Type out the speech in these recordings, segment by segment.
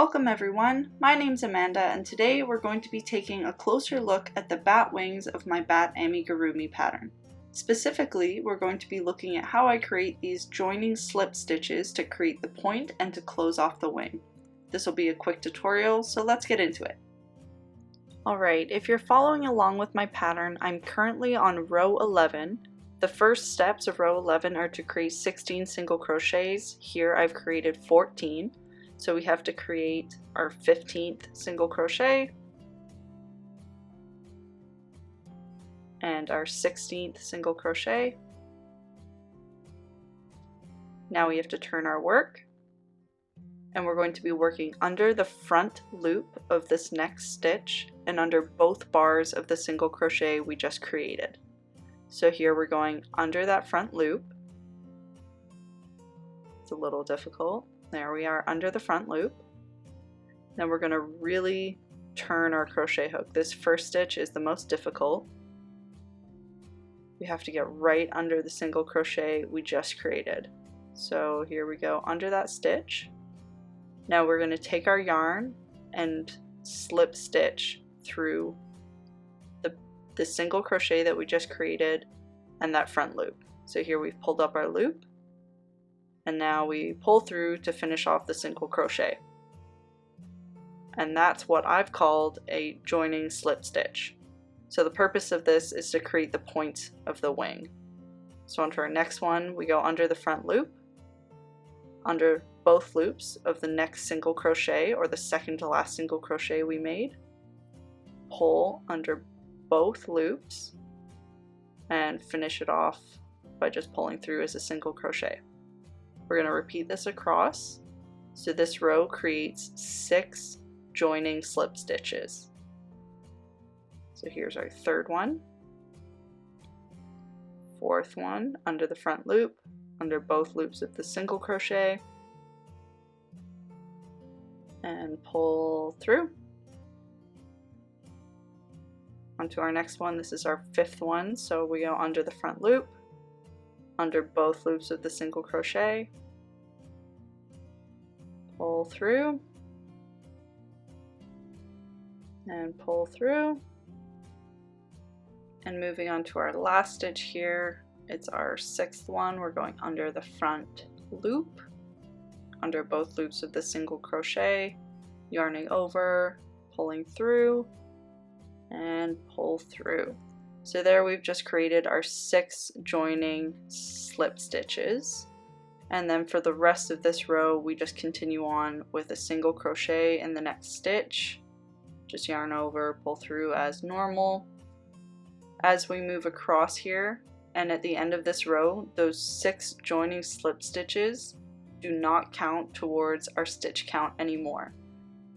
Welcome everyone, my name's Amanda and today we're going to be taking a closer look at the bat wings of my bat amigurumi pattern. Specifically, we're going to be looking at how I create these joining slip stitches to create the point and to close off the wing. This will be a quick tutorial, so let's get into it. Alright, if you're following along with my pattern, I'm currently on row 11. The first steps of row 11 are to create 16 single crochets. Here I've created 14. So we have to create our 15th single crochet and our 16th single crochet. Now we have to turn our work and we're going to be working under the front loop of this next stitch and under both bars of the single crochet we just created. So here we're going under that front loop. It's a little difficult. There we are under the front loop. Then we're going to really turn our crochet hook. This first stitch is the most difficult. We have to get right under the single crochet we just created. So here we go under that stitch. Now we're going to take our yarn and slip stitch through the single crochet that we just created and that front loop. So here we've pulled up our loop. And now we pull through to finish off the single crochet. And that's what I've called a joining slip stitch. So the purpose of this is to create the point of the wing. So onto our next one, we go under the front loop, under both loops of the next single crochet or the second to last single crochet we made, pull under both loops, and finish it off by just pulling through as a single crochet. We're going to repeat this across, so this row creates 6 joining slip stitches. So here's our third one, fourth one under the front loop, under both loops of the single crochet, and pull through. Onto our next one, this is our fifth one, so we go under the front loop, under both loops of the single crochet, pull through, and pull through, and moving on to our last stitch here, it's our sixth one. We're going under the front loop, under both loops of the single crochet, yarning over, pulling through, and pull through. So there we've just created our 6 joining slip stitches, and then for the rest of this row we just continue on with a single crochet in the next stitch, just yarn over, pull through as normal. As we move across here and at the end of this row, those 6 joining slip stitches do not count towards our stitch count anymore.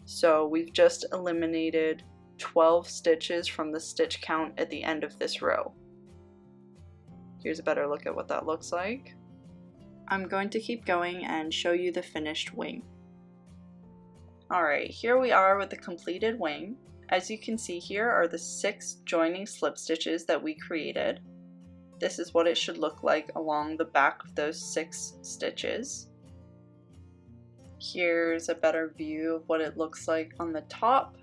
So we've just eliminated 12 stitches from the stitch count at the end of this row. Here's a better look at what that looks like. I'm going to keep going and show you the finished wing. Alright, here we are with the completed wing. As you can see, here are the 6 joining slip stitches that we created. This is what it should look like along the back of those 6 stitches. Here's a better view of what it looks like on the top.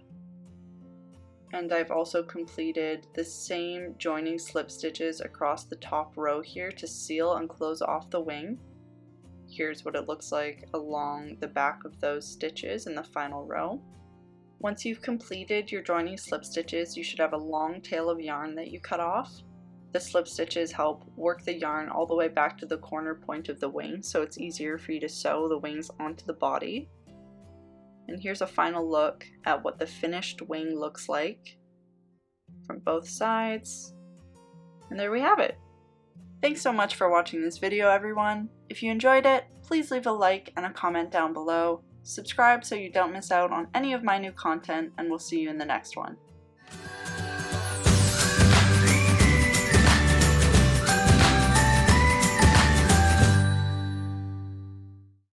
And I've also completed the same joining slip stitches across the top row here to seal and close off the wing. Here's what it looks like along the back of those stitches in the final row. Once you've completed your joining slip stitches, you should have a long tail of yarn that you cut off. The slip stitches help work the yarn all the way back to the corner point of the wing, so it's easier for you to sew the wings onto the body. And here's a final look at what the finished wing looks like from both sides. And there we have it. Thanks so much for watching this video, everyone. If you enjoyed it, please leave a like and a comment down below. Subscribe so you don't miss out on any of my new content, and we'll see you in the next one.